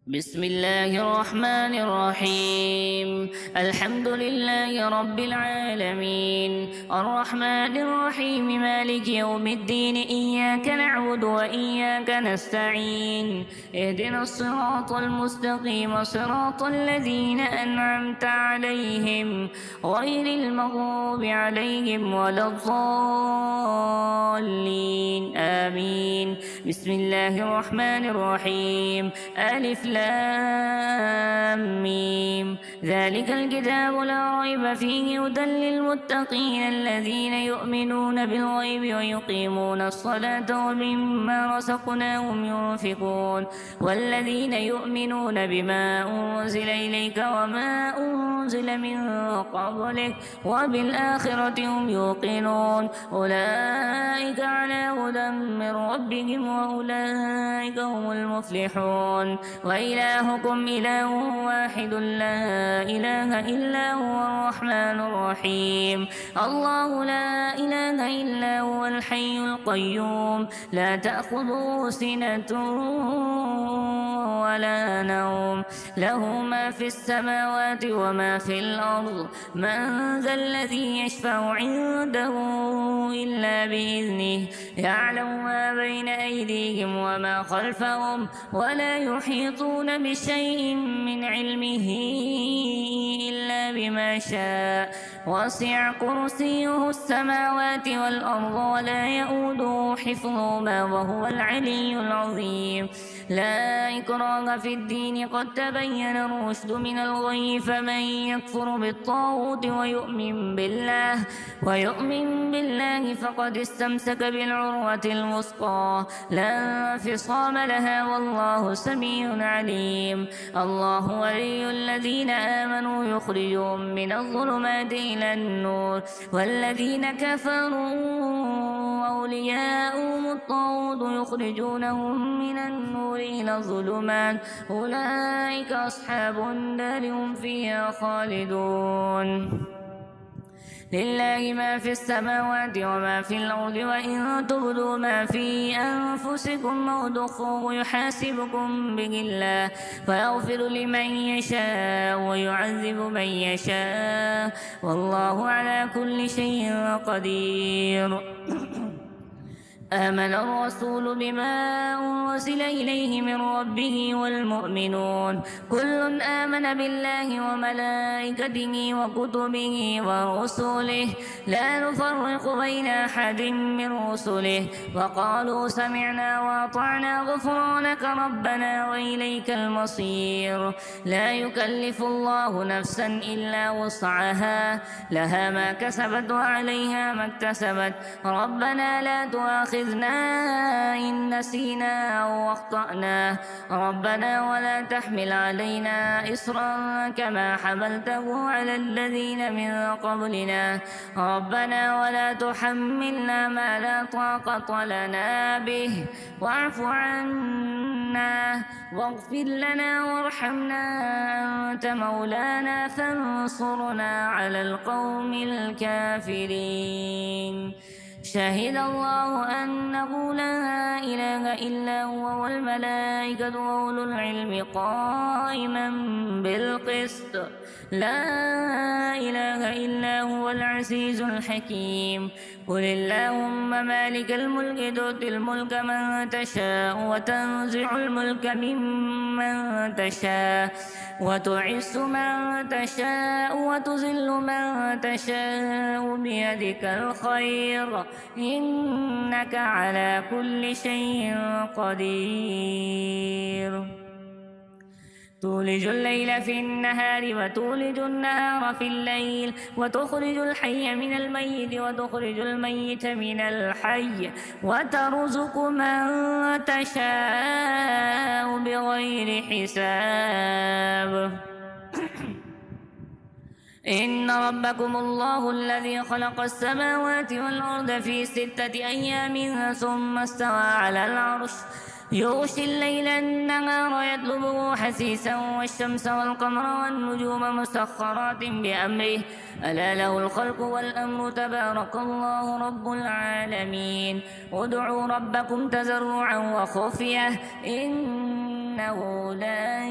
بسم الله الرحمن الرحيم. الحمد لله رب العالمين، الرحمن الرحيم، مالك يوم الدين. إياك نعبد وإياك نستعين. اهدنا الصراط المستقيم، صراط الذين أنعمت عليهم غير المغضوب عليهم ولا الضالين، آمين. بسم الله الرحمن الرحيم. ألف لام ميم. ذلك الكتاب لا ريب فيه هدى للمتقين الذين يؤمنون بالغيب ويقيمون الصلاة ومما رزقناهم ينفقون والذين يؤمنون بما أنزل إليك وما أنزل من قبلك وبالآخرة هم يوقنون. أولئك على هدى من ربهم وأولئك هم المفلحون. وإلهكم إله واحد لا إله إلا هو الرحمن الرحيم. الله لا إله إلا هو الحي القيوم، لا تأخذه سنة ولا نوم، له ما في السماوات وما في الأرض. من ذا الذي يشفع عنده إلا بإذنه، يعلم ما بين أيديهم وما خلفهم ولا يحيطون بشيء من علمه إلا بما شاء. وسع كرسيه السماوات والأرض ولا يؤوده حفظهما وهو العلي العظيم. لا إكراه في الدين، قد تبين الرشد من الغي. فمن يكفر بالطاغوت ويؤمن بالله فقد استمسك بالعروة الوثقى لا انفصام لها، والله سميع عليم. الله ولي الذين آمنوا يخرجهم من الظلمات إلى النور، والذين كفروا أولياؤهم الطاغوت يخرجونهم من النور إلى الظلمات. أولئك أصحاب النار هم فيها خالدون. لله ما في السماوات وما في الأرض، وإن تبدوا ما في أنفسكم أو تخفوه يحاسبكم به الله، فيغفر لمن يشاء ويعذب من يشاء، والله على كل شيء قدير. آمن الرسول بما أنزل إليه من ربه والمؤمنون كل آمن بالله وملائكته وكتبه ورسله لا نفرق بين أحد من رسله، وقالوا سمعنا وأطعنا غفرانك ربنا وإليك المصير. لا يكلف الله نفسا إلا وسعها، لها ما كسبت وعليها ما اكتسبت. ربنا لا تؤاخذنا إن نسينا أو أخطأنا، ربنا ولا تحمل علينا إصرا كما حملته على الذين من قبلنا، ربنا ولا تحملنا ما لا طاقة لنا به، واعف عنا واغفر لنا وارحمنا، أنت مولانا فانصرنا على القوم الكافرين. شهد الله أنه لا إله إلا هو والملائكة وأولو العلم قائما بالقسط، لا إله إلا هو العزيز الحكيم. قل اللهم مالك الملك تؤتي الملك من تشاء وتنزع الملك ممن تشاء وتعز من تشاء وتذل من تشاء بيدك الخير، إنك على كل شيء قدير. تولج الليل في النهار وتولج النهار في الليل، وتخرج الحي من الميت وتخرج الميت من الحي، وترزق من تشاء بغير حساب. إن ربكم الله الذي خلق السماوات والأرض في 6 أيام ثم استوى على العرش، يغشي الليل النهار يطلبه حثيثا، والشمس والقمر والنجوم مسخرات بأمره، ألا له الخلق والأمر، تبارك الله رب العالمين. ادعوا ربكم تضرعا وخفية إنه لا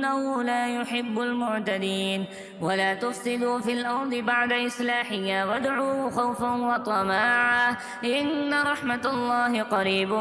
إنه لا يحب المعتدين ولا تفسدوا في الأرض بعد إصلاحها وادعوه خوفا وطمعا إن رحمة الله قريب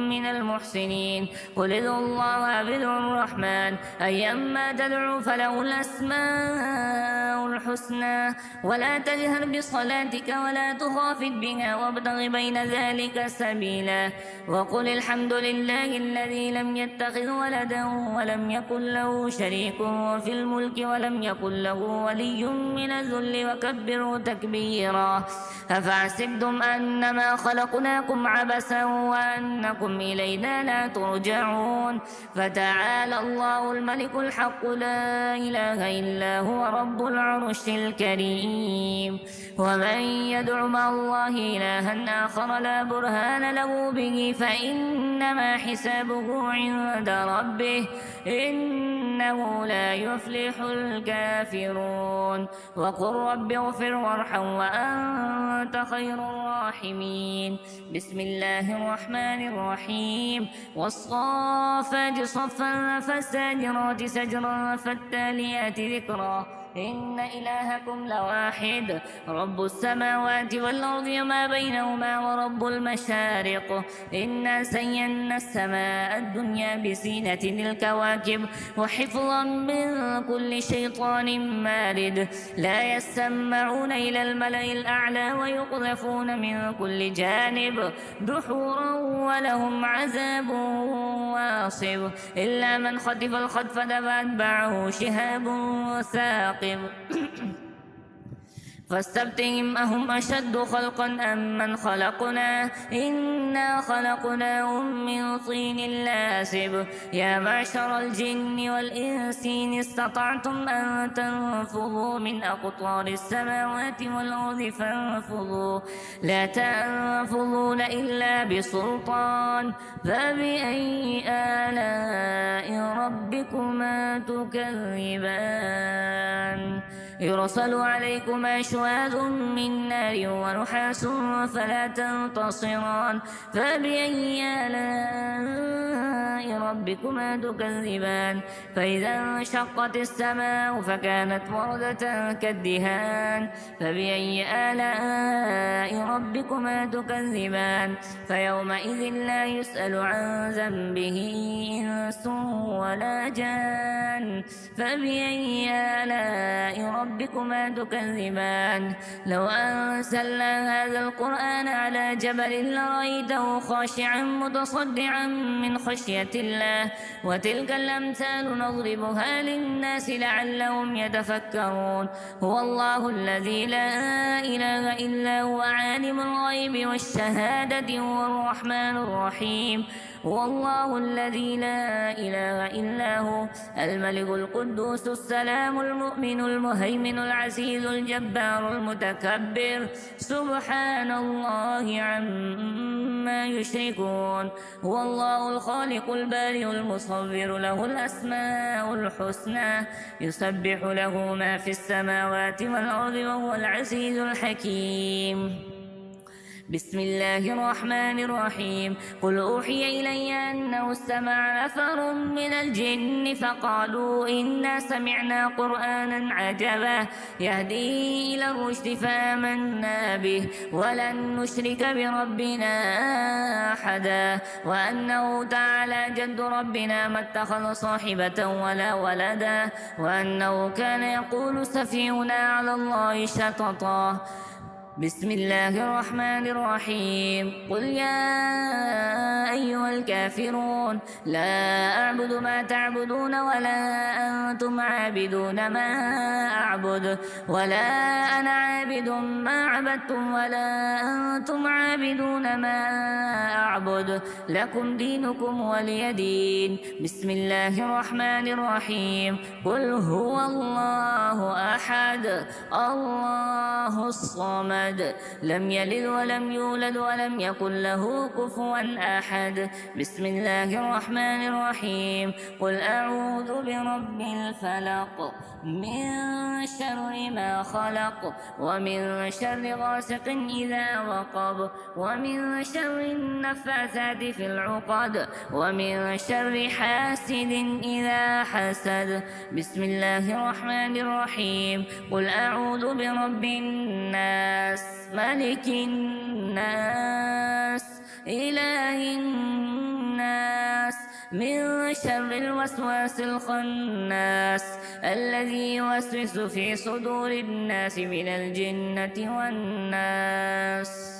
من المحسنين قل ادعوا الله أو ادعوا الرحمن أيما تدعوا فله الأسماء الحسنى ولا تجهر بصلاتك ولا تخافت بها وابتغ بين ذلك سبيلا وقل الحمد لله الذي لم يتخذ ولدا ولم يكن له شريك في الملك ولم يكن له ولي من الذل وكبره تكبيرا أفحسبتم أنما خلقناكم عبثا وأنكم إلينا لا ترجعون فتعالى الله الملك الحق لا إله إلا هو رب العرش الكريم ومن يدع مع الله إلها آخر لا برهان له به فإنما حسابه عند ربه إنه لا يفلح الكافرون وقل رب اغفر وارحم وأنت خير الراحمين بسم الله الرحمن الرحيم والصافات صفا فالساجرات سجرا فالتاليات ذكرا إن إلهكم لواحد رب السماوات والأرض وما بينهما ورب المشارق إنا زينا السماء الدنيا بزينة الكواكب وحفظا من كل شيطان مارد لا يسمعون إلى الملأ الأعلى ويقذفون من كل جانب دحورا ولهم عذاب واصب إلا من خطف الخطفة فأتبعه شهاب ثاقب فاستفتهم أهم أشد خلقا أم من خلقنا إنا خلقناهم من طين لازب يا معشر الجن والإنس إن استطعتم أن تنفذوا من أقطار السماوات والأرض فانفذوا لا تنفذون إلا بسلطان فبأي آلاء ربكما تكذبان يرسل عليكما شواذ من نار ونحاس فلا تنتصران فبأي آلاء ربكما تكذبان فإذا انشقت السماء فكانت وردة كالدهان فبأي آلاء ربكما تكذبان فيومئذ لا يسأل عن ذنبه إنس ولا جان فبأي آلاء ربكما تكذبان لو أنزلنا هذا القرآن على جبل لرأيته خاشعا متصدعا من خشية الله وتلك الأمثال نضربها للناس لعلهم يتفكرون هو الله الذي لا إله إلا هو عالم الغيب والشهادة هو الرحمن الرحيم هو الله الذي لا إله إلا هو الملك القدوس السلام المؤمن المهيمن العزيز الجبار المتكبر سبحان الله عما يشركون هو الله الخالق البارئ المصور له الأسماء الحسنى يسبح له ما في السماوات والأرض وهو العزيز الحكيم بسم الله الرحمن الرحيم قل أوحي إلي أنه استمع نفر من الجن فقالوا إنا سمعنا قرآنا عجبا يهدي إلى الرشد فآمنا به ولن نشرك بربنا أحدا وأنه تعالى جد ربنا ما اتخذ صاحبة ولا ولدا وأنه كان يقول سفيهنا على الله شططا بسم الله الرحمن الرحيم قل يا أيها الكافرون لا أعبد ما تعبدون ولا أنتم عابدون ما أعبد ولا أنا عابد ما عبدتم ولا أنتم عابدون ما أعبد لكم دينكم ولي دين بسم الله الرحمن الرحيم قل هو الله أحد الله الصمد صمد لم يلد ولم يولد ولم يكن له كفوا أحد. بسم الله الرحمن الرحيم. قل أعوذ برب الفلق من شر ما خلق ومن شر غاسق إذا وقب ومن شر النفاثات في العقد ومن شر حاسد إذا حسد. بسم الله الرحمن الرحيم. قل أعوذ برب الناس ملك الناس إله الناس من شر الوسواس الخناس الذي يوسوس في صدور الناس من الجنة والناس.